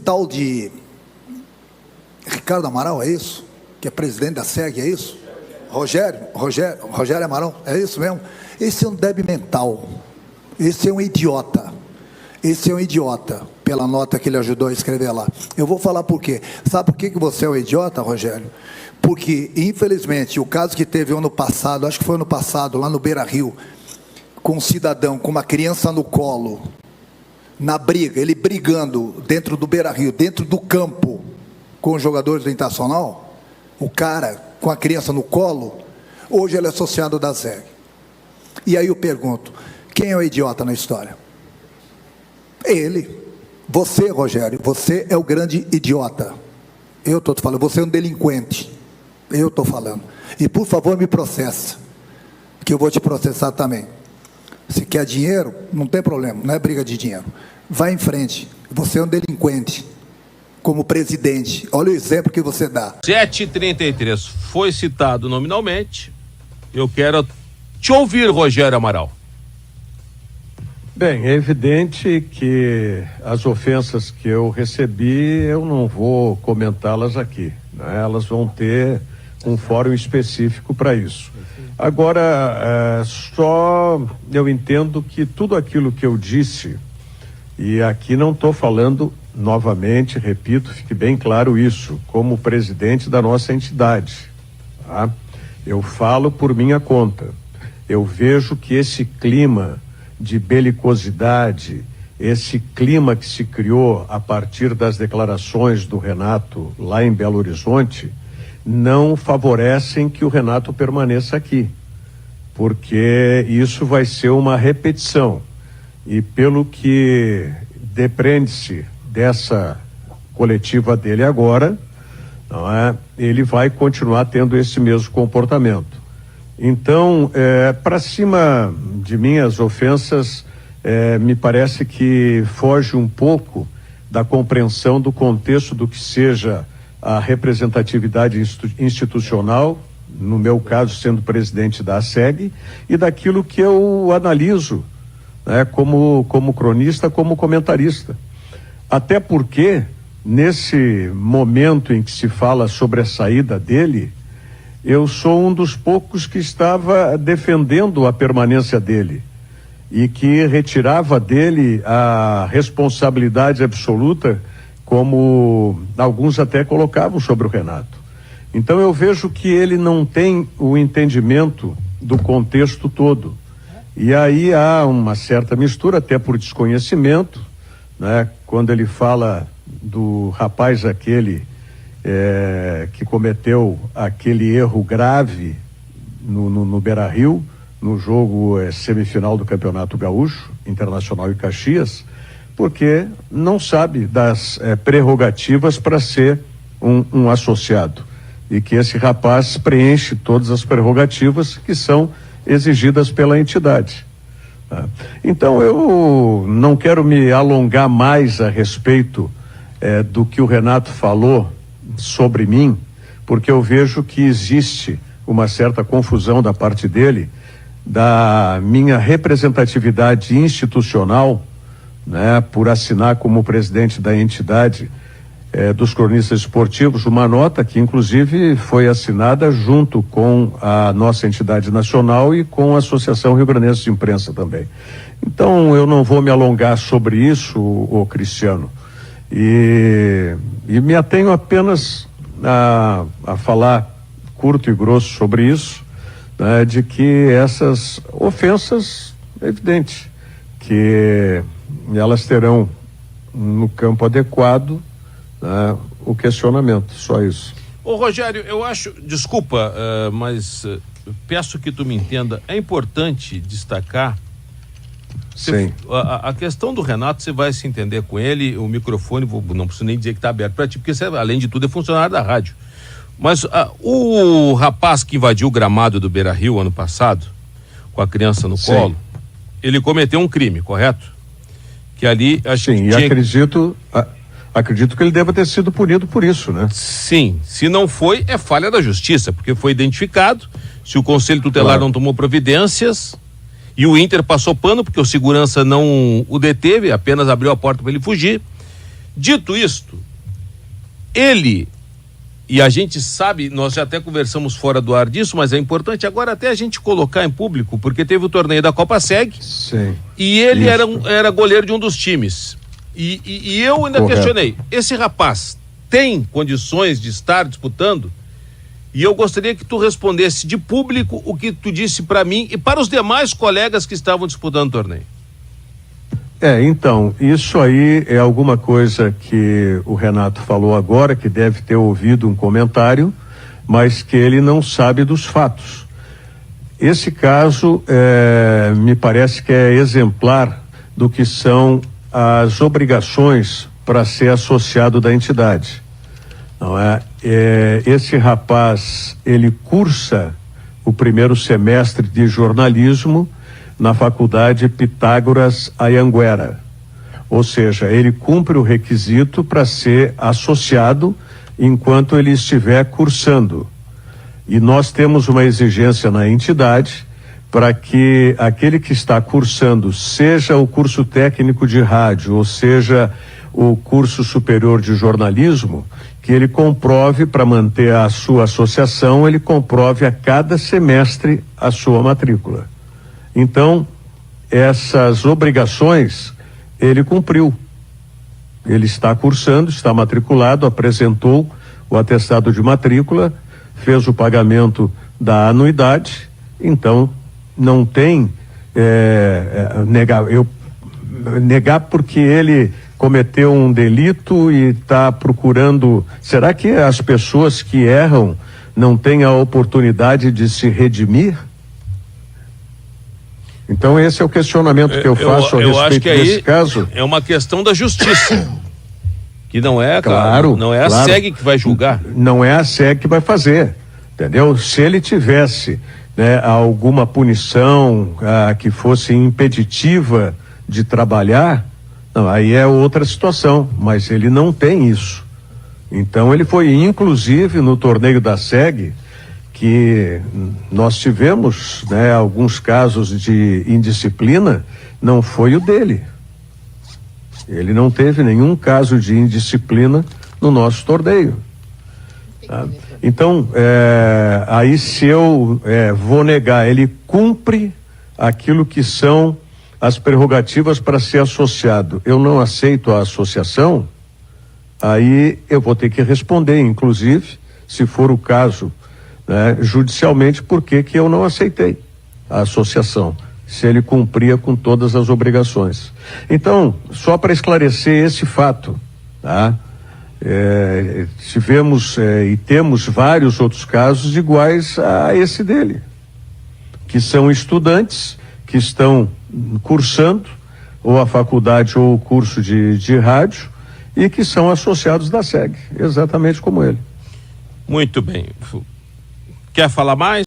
tal de Ricardo Amaral, é isso? Que é presidente da SEG, é isso? Rogério Amaral, é isso mesmo? Esse é um débil mental, esse é um idiota, pela nota que ele ajudou a escrever lá. Eu vou falar por quê. Sabe por que você é um idiota, Rogério? Porque, infelizmente, o caso que teve ano passado, acho que foi ano passado, lá no Beira-Rio, com um cidadão com uma criança no colo, na briga, ele brigando dentro do Beira-Rio, dentro do campo, com os jogadores do Internacional, o cara com a criança no colo, hoje ele é associado da ZEG. E aí eu pergunto, quem é o idiota na história? Ele. Você, Rogério, você é o grande idiota. Eu estou te falando, você é um delinquente. Eu estou falando. E por favor me processa, que eu vou te processar também. Se quer dinheiro, não tem problema, não é briga de dinheiro. Vai em frente, você é um delinquente. Como presidente, olha o exemplo que você dá. 7h33, foi citado nominalmente. Eu quero te ouvir, Rogério Amaral. Bem, é evidente que as ofensas que eu recebi, eu não vou comentá-las aqui, né? Elas vão ter um fórum específico para isso. Agora, só eu entendo que tudo aquilo que eu disse, e aqui não estou falando novamente, repito, fique bem claro isso, como presidente da nossa entidade, tá? Eu falo por minha conta. Eu vejo que esse clima de belicosidade, esse clima que se criou a partir das declarações do Renato lá em Belo Horizonte, não favorecem que o Renato permaneça aqui, porque isso vai ser uma repetição. E pelo que depreende-se dessa coletiva dele agora, não é? Ele vai continuar tendo esse mesmo comportamento. Então, para cima de minhas ofensas, me parece que foge um pouco da compreensão do contexto do que seja a representatividade institucional, no meu caso sendo presidente da SEG, e daquilo que eu analiso, né, como cronista, como comentarista. Até porque, nesse momento em que se fala sobre a saída dele, eu sou um dos poucos que estava defendendo a permanência dele e que retirava dele a responsabilidade absoluta, como alguns até colocavam sobre o Renato. Então eu vejo que ele não tem o entendimento do contexto todo. E aí há uma certa mistura, até por desconhecimento, né? Quando ele fala do rapaz aquele que cometeu aquele erro grave no Beira-Rio, no jogo semifinal do Campeonato Gaúcho, Internacional e Caxias, porque não sabe das prerrogativas para ser um associado, e que esse rapaz preenche todas as prerrogativas que são exigidas pela entidade. Então eu não quero me alongar mais a respeito do que o Renato falou sobre mim, porque eu vejo que existe uma certa confusão da parte dele, da minha representatividade institucional, né, por assinar como presidente da entidade dos cronistas esportivos uma nota que inclusive foi assinada junto com a nossa entidade nacional e com a Associação Rio Grandense de Imprensa também. Então eu não vou me alongar sobre isso, ô Cristiano, e me atenho apenas a falar curto e grosso sobre isso, né, de que essas ofensas, é evidente que elas terão no campo adequado, né, o questionamento, só isso. Ô Rogério, eu acho, desculpa, mas peço que tu me entenda, é importante destacar. Sim. A questão do Renato, você vai se entender com ele, o microfone, não preciso nem dizer que está aberto para ti, porque você, além de tudo, é funcionário da rádio. Mas o rapaz que invadiu o gramado do Beira-Rio ano passado, com a criança no colo, ele cometeu um crime, correto? Que ali... Sim, e acredito que ele deva ter sido punido por isso, né? Sim, se não foi, é falha da justiça, porque foi identificado, se o Conselho Tutelar não tomou providências... E o Inter passou pano porque o segurança não o deteve, apenas abriu a porta para ele fugir. Dito isto, ele, e a gente sabe, nós já até conversamos fora do ar disso, mas é importante agora até a gente colocar em público, porque teve o torneio da Copa SEG. Sim. E ele era goleiro de um dos times. E eu ainda questionei, esse rapaz tem condições de estar disputando? E eu gostaria que tu respondesse de público o que tu disse para mim e para os demais colegas que estavam disputando o torneio. Então, isso aí é alguma coisa que o Renato falou agora, que deve ter ouvido um comentário, mas que ele não sabe dos fatos. Esse caso me parece que é exemplar do que são as obrigações para ser associado da entidade. Não é? Esse rapaz, ele cursa o primeiro semestre de jornalismo na Faculdade Pitágoras Anhanguera. Ou seja, ele cumpre o requisito para ser associado enquanto ele estiver cursando. E nós temos uma exigência na entidade para que aquele que está cursando, seja o curso técnico de rádio, ou seja o curso superior de jornalismo, que ele comprove, para manter a sua associação, ele comprove a cada semestre a sua matrícula. Então, essas obrigações ele cumpriu. Ele está cursando, está matriculado, apresentou o atestado de matrícula, fez o pagamento da anuidade, então não tem negar porque ele cometeu um delito e está procurando. Será que as pessoas que erram não têm a oportunidade de se redimir? Então esse é o questionamento que eu faço a respeito desse caso. É uma questão da justiça, que não é, claro, não é a SEG que vai julgar. Não é a SEG que vai fazer, entendeu? Se ele tivesse, né, alguma punição que fosse impeditiva de trabalhar, não, aí é outra situação, mas ele não tem isso. Então ele foi, inclusive, no torneio da SEG, que nós tivemos, né, alguns casos de indisciplina, não foi o dele. Ele não teve nenhum caso de indisciplina no nosso torneio. Tá? Então, aí se eu vou negar, ele cumpre aquilo que são as prerrogativas para ser associado. Eu não aceito a associação, aí eu vou ter que responder, inclusive, se for o caso, judicialmente, por que eu não aceitei a associação, se ele cumpria com todas as obrigações. Então, só para esclarecer esse fato, tá? Tivemos e temos vários outros casos iguais a esse dele, que são estudantes que estão cursando ou a faculdade ou o curso de rádio e que são associados da SEG, exatamente como ele. Muito bem. Quer falar mais?